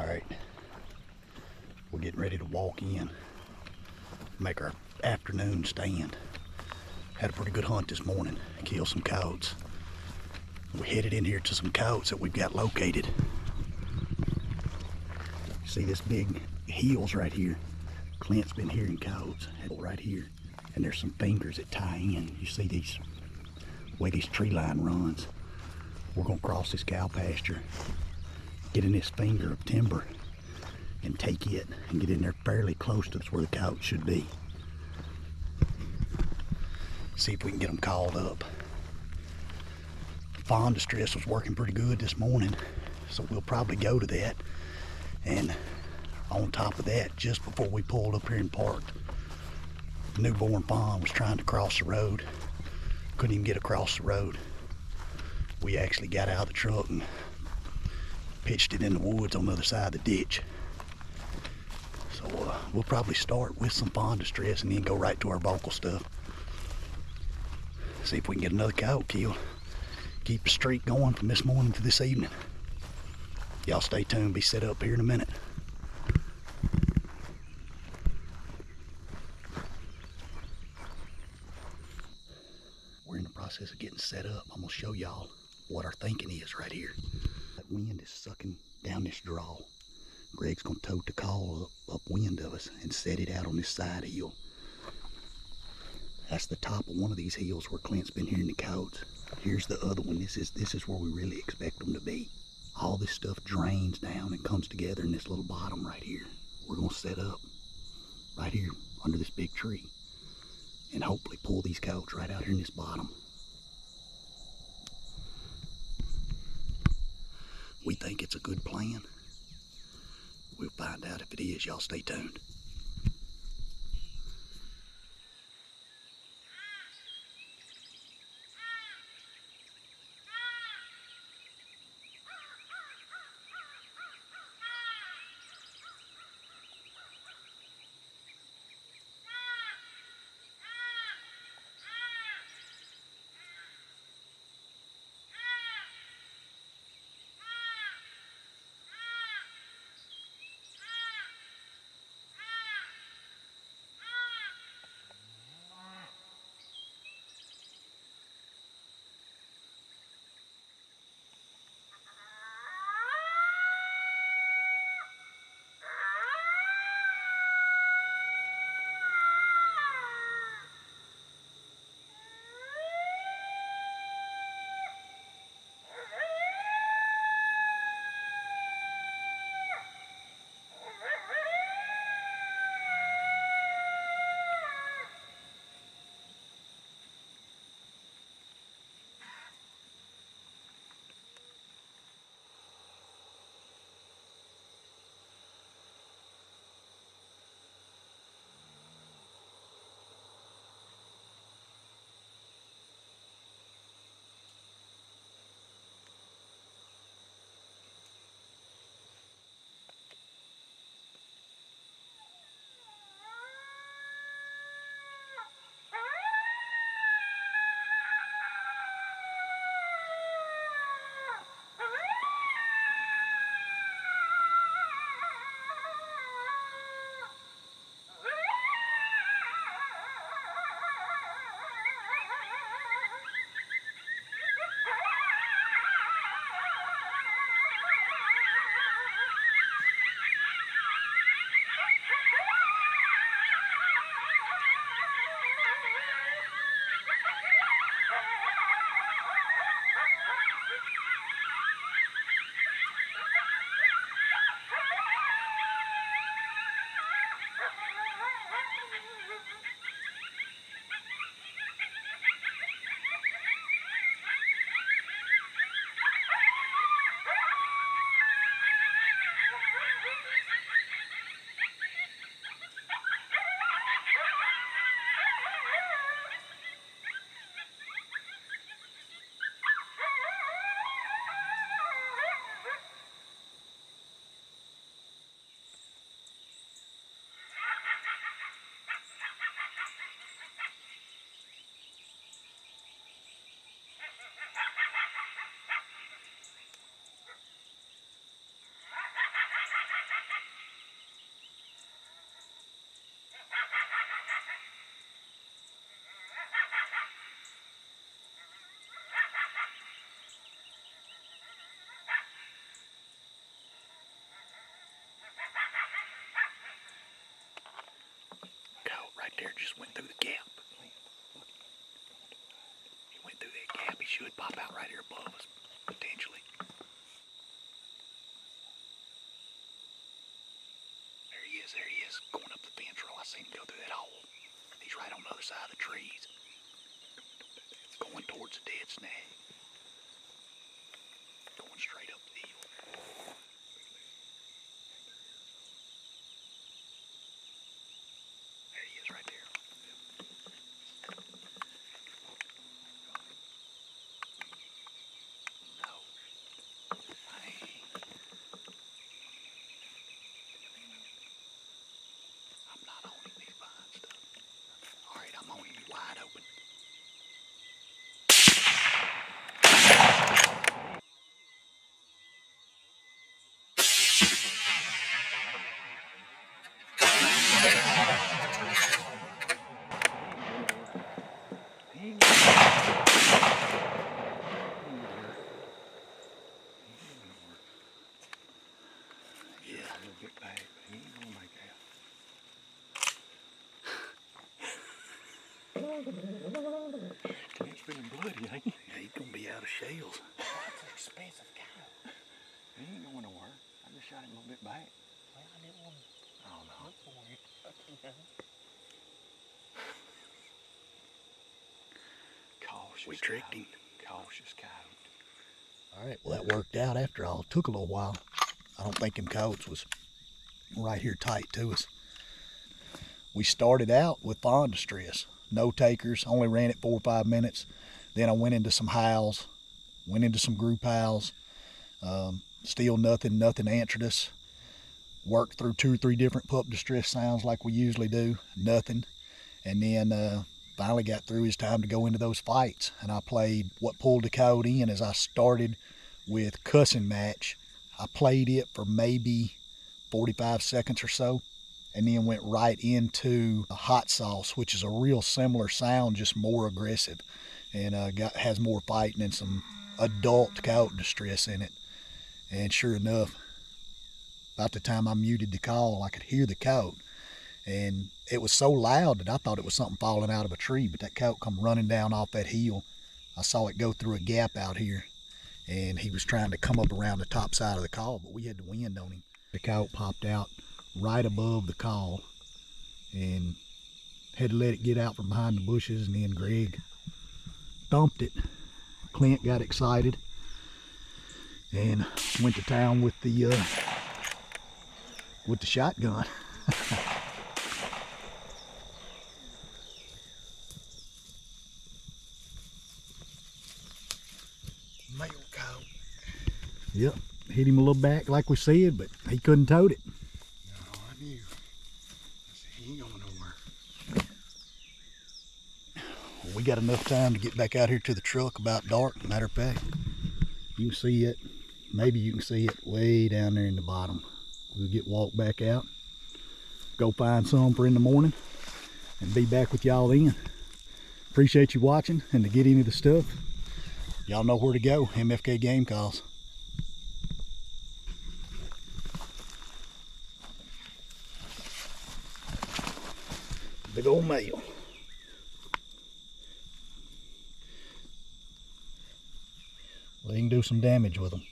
Alright, we're getting ready to walk in, make our afternoon stand. Had a pretty good hunt this morning, killed some coyotes. We headed in here to some coyotes that we've got located. See this big hills right here? Clint's been hearing coyotes right here. And there's some fingers that tie in. You see these, the way this tree line runs. We're gonna cross this cow pasture, get in this finger of timber and take it and get in there fairly close to where the coyotes should be. See if we can get them called up. Fawn distress was working pretty good this morning, so we'll probably go to that. And on top of that, just before we pulled up here and parked, the newborn fawn was trying to cross the road. Couldn't even get across the road. We actually got out of the truck and pitched it in the woods on the other side of the ditch. So we'll probably start with some fawn distress and then go right to our vocal stuff. See if we can get another coyote killed. Keep the streak going from this morning to this evening. Y'all stay tuned, be set up here in a minute. We're in the process of getting set up. I'm gonna show y'all what our thinking is right here. That wind is sucking down this draw. Greg's gonna tote the call upwind of us and set it out on this side hill. That's the top of one of these hills where Clint's been hearing the coyotes. Here's the other one. This is where we really expect them to be. All this stuff drains down and comes together in this little bottom right here. We're gonna set up right here under this big tree and hopefully pull these coyotes right out here in this bottom. We think it's a good plan. We'll find out if it is. Y'all stay tuned. just went through the gap. He went through that gap. He should pop out right here above us, potentially. There he is, going up the fence row. I seen him go through that hole. He's right on the other side of the trees. Going towards the dead snag. Going straight up the hill. There he is right there. No. I'm not on him, these vine stuff. Alright, I'm on him, you wide open. It's feeling bloody, ain't he? Yeah, he's gonna be out of shells. That's an expensive cow. He ain't going nowhere. I just shot him a little bit back. Well, I didn't want to look for you. Cautious. We tricked him. Cautious cow. Alright, well that worked out after all. It took a little while. I don't think them coyotes was right here tight to us. We started out with fawn distress. No takers, only ran it 4 or 5 minutes. Then I went into some howls, went into some group howls. Still nothing answered us. Worked through 2 or 3 different pup distress sounds like we usually do, nothing. And then finally got through. It's time to go into those fights. And I played what pulled the coyote in as I started with cussing match. I played it for maybe 45 seconds or so, and then went right into a hot sauce, which is a real similar sound, just more aggressive, and has more fighting and some adult coyote distress in it. And sure enough, about the time I muted the call, I could hear the coyote, and it was so loud that I thought it was something falling out of a tree, but that coyote come running down off that hill. I saw it go through a gap out here, and he was trying to come up around the top side of the call, but we had the wind on him. The coyote popped out right above the call and had to let it get out from behind the bushes, and then Greg thumped it. Clint got excited and went to town with the shotgun. Male coyote. Yep, hit him a little back like we said, but he couldn't tote it. No, I knew. I said, he ain't going nowhere. Well, we got enough time to get back out here to the truck about dark. Matter of fact, you can see it. Maybe you can see it way down there in the bottom. We'll walk back out, go find some for in the morning, and be back with y'all then. Appreciate you watching, and to get into the stuff, y'all know where to go. MFK Game Calls. Big old male. Well, you can do some damage with them.